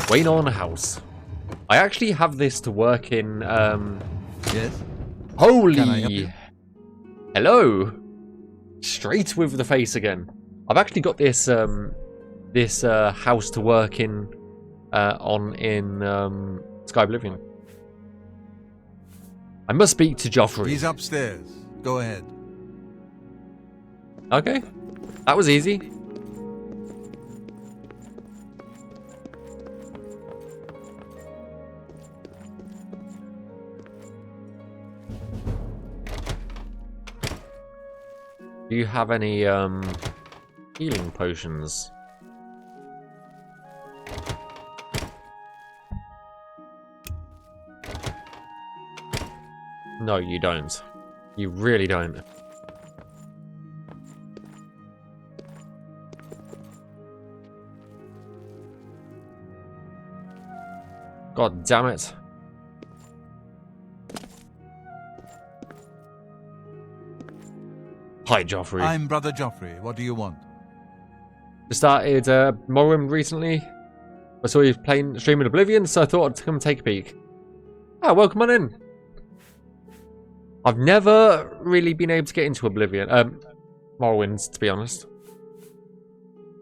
Wayne on house. I actually have this to work in, Yes? Holy... Can I help you? Hello! Straight with the face again. I've actually got this, this house to work in, Sky Oblivion. I must speak to Joffrey. He's upstairs. Go ahead. Okay. That was easy. Do you have any, healing potions? No, you don't. You really don't. God damn it. Hi, Joffrey. I'm Brother Joffrey. What do you want? Just started Morrowind recently. I saw you streaming Oblivion, so I thought I'd come take a peek. Ah, welcome on in. I've never really been able to get into Oblivion, Morrowind, to be honest.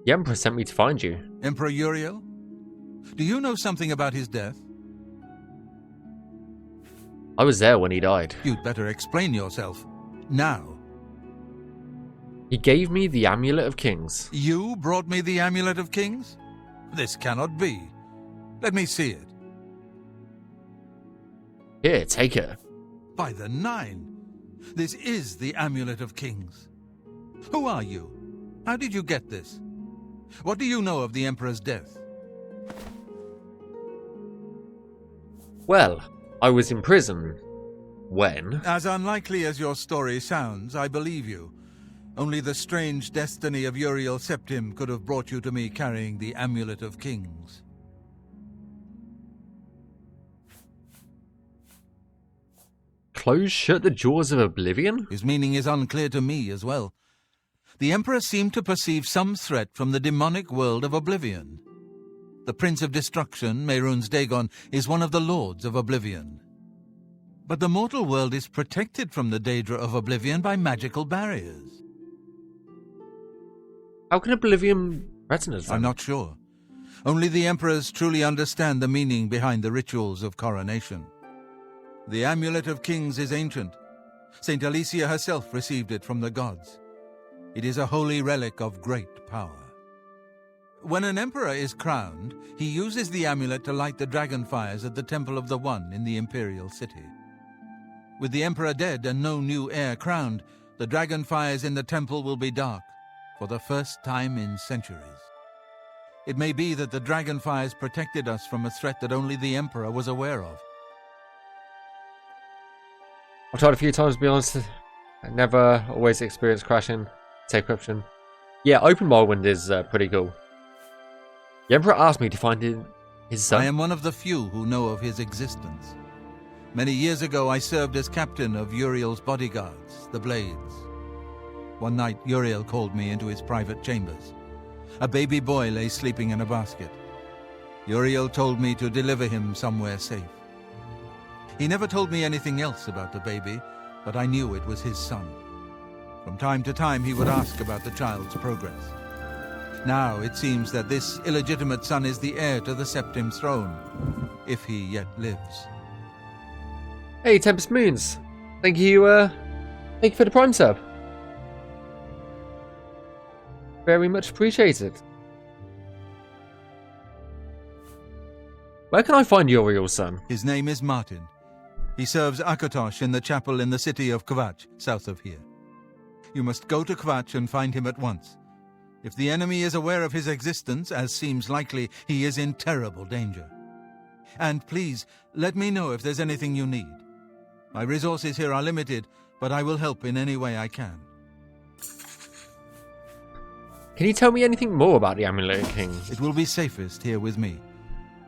The Emperor sent me to find you. Emperor Uriel? Do you know something about his death? I was there when he died. You'd better explain yourself. Now. He gave me the Amulet of Kings. You brought me the Amulet of Kings? This cannot be. Let me see it. Here, take it. By the Nine! This is the Amulet of Kings. Who are you? How did you get this? What do you know of the Emperor's death? Well, I was in prison. When? As unlikely as your story sounds, I believe you. Only the strange destiny of Uriel Septim could have brought you to me carrying the Amulet of Kings. Close shut the jaws of Oblivion? His meaning is unclear to me as well. The Emperor seemed to perceive some threat from the demonic world of Oblivion. The Prince of Destruction, Mehrunes Dagon, is one of the Lords of Oblivion. But the mortal world is protected from the Daedra of Oblivion by magical barriers. How can Oblivion threaten us then? I'm not sure. Only the Emperors truly understand the meaning behind the rituals of coronation. The Amulet of Kings is ancient. Saint Alicia herself received it from the gods. It is a holy relic of great power. When an emperor is crowned, he uses the amulet to light the dragon fires at the Temple of the One in the imperial city. With the emperor dead and no new heir crowned, the dragon fires in the temple will be dark, for the first time in centuries. It may be that the dragon fires protected us from a threat that only the emperor was aware of. I've tried a few times, to be honest. I never always experienced crashing. Take corruption. Yeah, open Morrowind is pretty cool. The Emperor asked me to find his son. I am one of the few who know of his existence. Many years ago, I served as captain of Uriel's bodyguards, the Blades. One night, Uriel called me into his private chambers. A baby boy lay sleeping in a basket. Uriel told me to deliver him somewhere safe. He never told me anything else about the baby, but I knew it was his son. From time to time, he would ask about the child's progress. Now it seems that this illegitimate son is the heir to the Septim throne, if he yet lives. Hey, Tempest Moons. Thank you for the Prime sub. Very much appreciated. Where can I find Uriel's son? His name is Martin. He serves Akatosh in the chapel in the city of Kvatch, south of here. You must go to Kvatch and find him at once. If the enemy is aware of his existence, as seems likely, he is in terrible danger. And please, let me know if there's anything you need. My resources here are limited, but I will help in any way I can. Can you tell me anything more about the Amulet of Kings? It will be safest here with me.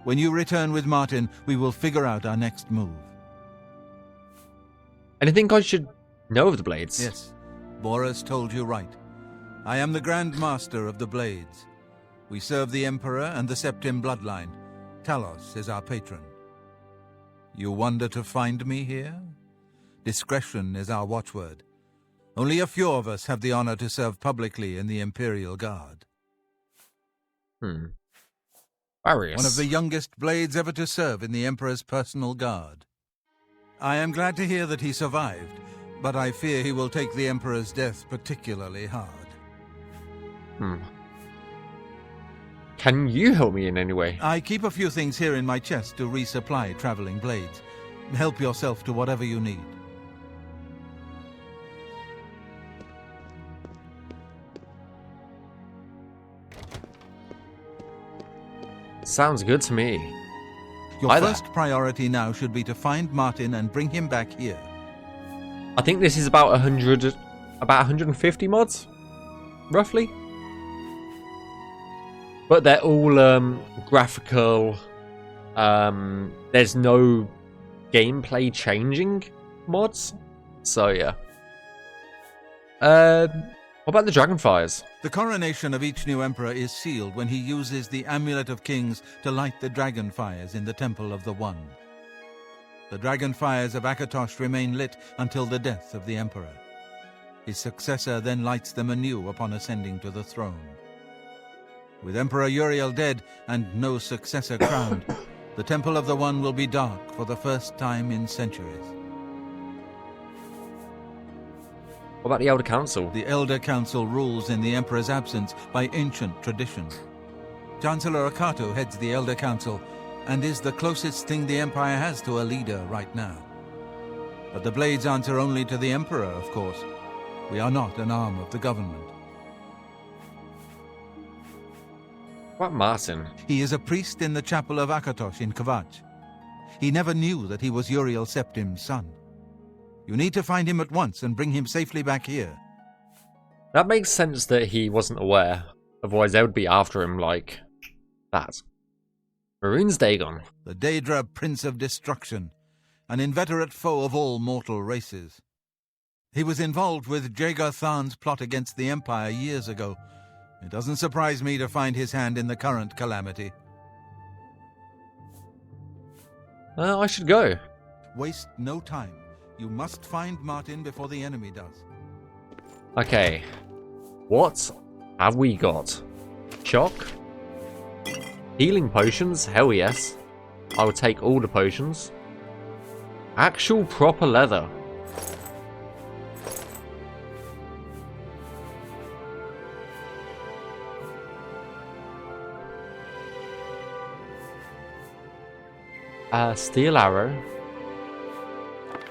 When you return with Martin, we will figure out our next move. Anything I should know of the Blades? Yes, Boris told you right. I am the Grand Master of the Blades. We serve the Emperor and the Septim bloodline. Talos is our patron. You wonder to find me here? Discretion is our watchword. Only a few of us have the honor to serve publicly in the Imperial Guard. Various. One of the youngest blades ever to serve in the Emperor's personal guard. I am glad to hear that he survived, but I fear he will take the Emperor's death particularly hard. Can you help me in any way? I keep a few things here in my chest to resupply traveling blades. Help yourself to whatever you need. Sounds good to me. Your first priority now should be to find Martin and bring him back here. I think this is about 150 mods, roughly. But they're all graphical. There's no gameplay changing mods. So yeah. What about the Dragonfires? The coronation of each new emperor is sealed when he uses the Amulet of Kings to light the Dragonfires in the Temple of the One. The Dragonfires of Akatosh remain lit until the death of the emperor. His successor then lights them anew upon ascending to the throne. With Emperor Uriel dead and no successor crowned, the Temple of the One will be dark for the first time in centuries. What about the Elder Council? The Elder Council rules in the Emperor's absence by ancient tradition. Chancellor Akato heads the Elder Council and is the closest thing the Empire has to a leader right now. But the Blades answer only to the Emperor, of course. We are not an arm of the government. What about Martin? He is a priest in the chapel of Akatosh in Kvatch. He never knew that he was Uriel Septim's son. You need to find him at once and bring him safely back here. That makes sense that he wasn't aware. Otherwise they would be after him like that. Maroon's Dagon. The Daedra Prince of Destruction, an inveterate foe of all mortal races. He was involved with Jagar Tharn's plot against the Empire years ago. It doesn't surprise me to find his hand in the current calamity. I should go. Waste no time. You must find Martin before the enemy does. Okay. What have we got? Shock? Healing potions? Hell yes. I will take all the potions. Actual proper leather. Steel arrow.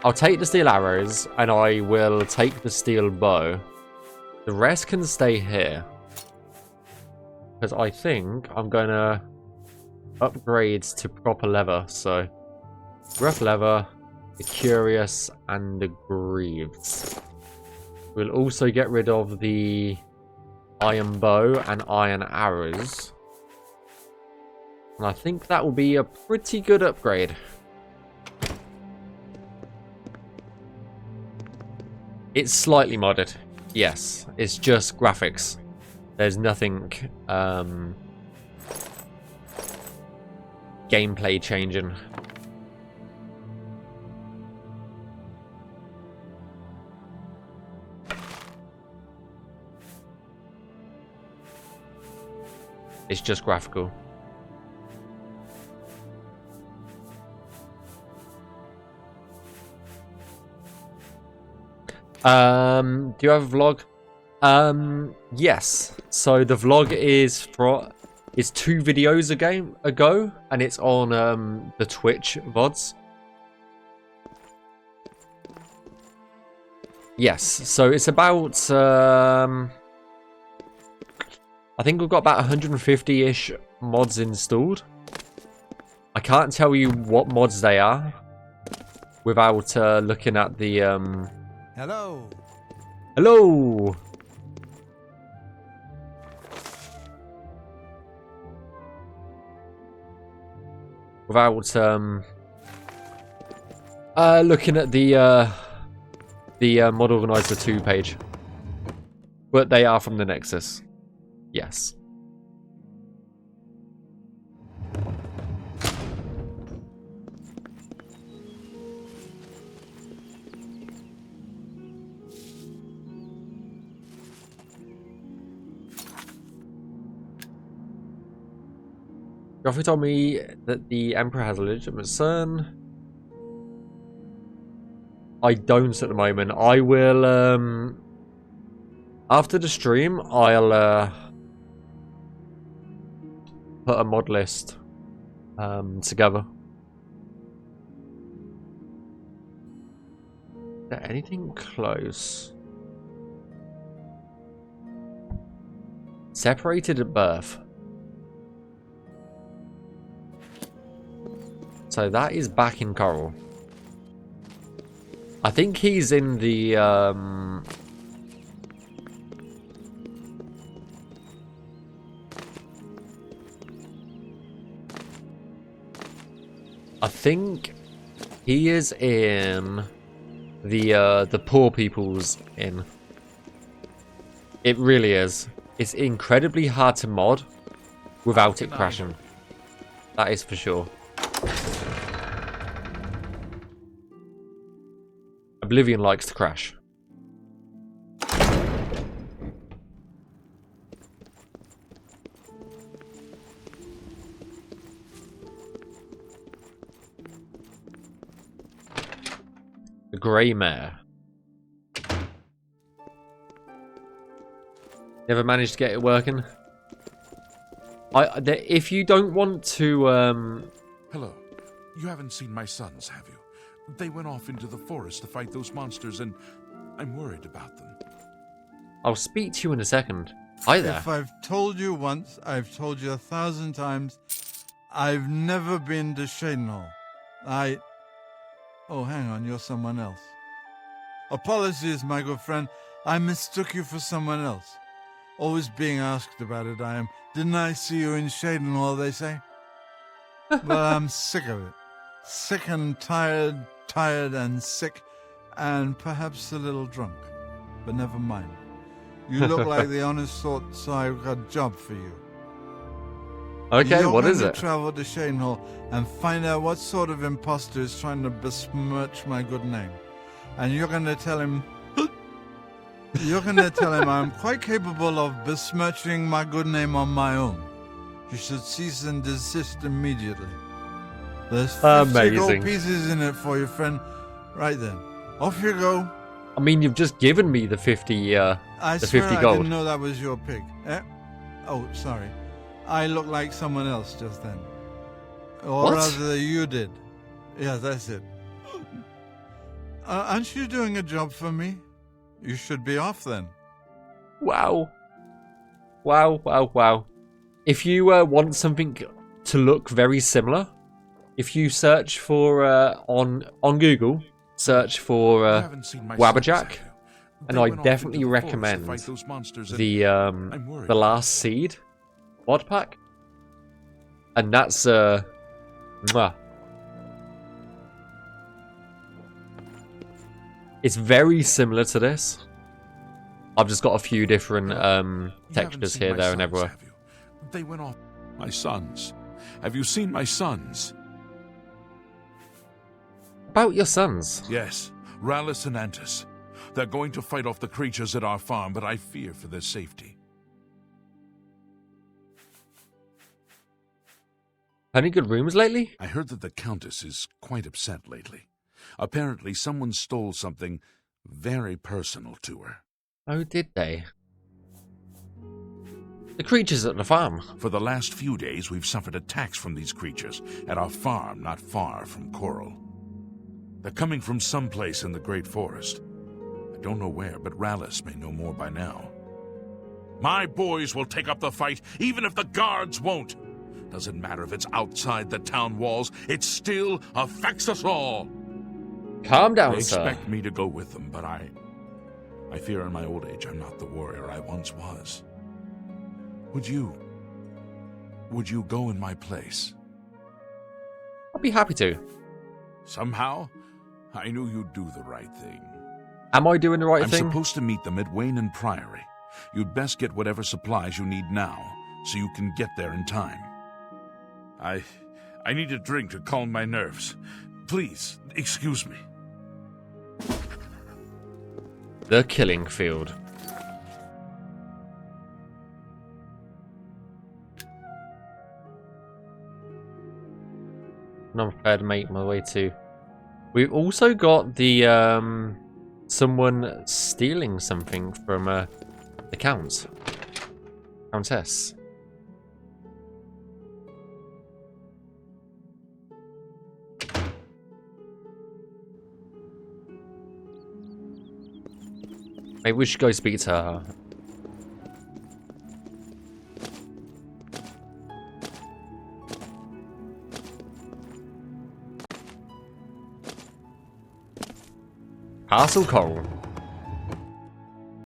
I'll take the steel arrows and I will take the steel bow. The rest can stay here. Because I think I'm going to upgrade to proper leather. So, rough leather, the curious, and the greaves. We'll also get rid of the iron bow and iron arrows. And I think that will be a pretty good upgrade. It's slightly modded. Yes, it's just graphics. There's nothing gameplay changing. It's just graphical. Do you have a vlog? Yes. So the vlog is 2 videos ago, and it's on the Twitch VODs. Yes. So it's about I think we've got about 150-ish mods installed. I can't tell you what mods they are without looking at the Hello. Hello. Without looking at the mod organizer 2 page, but they are from the Nexus. Yes. Joffrey told me that the Emperor has a legitimate son. I don't at the moment. I will, after the stream, I'll, put a mod list, together. Is there anything close? Separated at birth. So that is back in Coral. I think he's in the I think he is in the poor people's inn. It really is. It's incredibly hard to mod without it crashing. That is for sure. Oblivion likes to crash. The Grey Mare. Never managed to get it working. If you don't want to, Hello. You haven't seen my sons, have you? They went off into the forest to fight those monsters, and I'm worried about them. I'll speak to you in a second. Hi there. If I've told you once, I've told you 1,000 times. I've never been to Shadenhall. Oh, hang on, you're someone else. Apologies, my good friend. I mistook you for someone else. Always being asked about it, I am. Didn't I see you in Shadenhall, they say? Well, I'm sick of it. Sick and tired and sick, and perhaps a little drunk. But never mind. You look like the honest sort, so I've got a job for you. Okay, what is You're going it? to travel to Shadenhall and find out what sort of imposter is trying to besmirch my good name. And you're going to tell him... You're going to tell him I'm quite capable of besmirching my good name on my own. You should cease and desist immediately. There's 50 gold pieces in it for you, friend. Right then. Off you go. I mean, you've just given me the 50, I the swear 50 I gold. didn't know that was your pig. Eh? Oh, sorry. I look like someone else just then. Or What? rather, you did. Yeah, that's it. Aren't you doing a job for me? You should be off then. Wow. Wow, wow, wow. If you want something to look very similar, if you search for, on Google, search for Wabberjack, and I definitely recommend the Last Seed mod pack. And that's, mwah. It's very similar to this. I've just got a few different textures here, there, and everywhere. They went off. My sons. Have you seen my sons? About your sons? Yes, Rallis and Antis. They're going to fight off the creatures at our farm, but I fear for their safety. Any good rumors lately? I heard that the Countess is quite upset lately. Apparently, someone stole something very personal to her. Oh, did they? The creatures at the farm. For the last few days, we've suffered attacks from these creatures at our farm not far from Coral. They're coming from someplace in the Great Forest. I don't know where, but Rallis may know more by now. My boys will take up the fight, even if the guards won't. Doesn't matter if it's outside the town walls, it still affects us all. Calm down, They sir. expect me to go with them, but I fear in my old age I'm not the warrior I once was. Would you go in my place? I'll be happy to. Somehow, I knew you'd do the right thing. Am I doing the right I'm thing? supposed to meet them at Wayne and Priory. You'd best get whatever supplies you need now, so you can get there in time. I need a drink to calm my nerves. Please, excuse me. The killing field. I'm prepared to make my way to. We've also got the someone stealing something from the Countess. Maybe we should go speak to her. Castle Coral.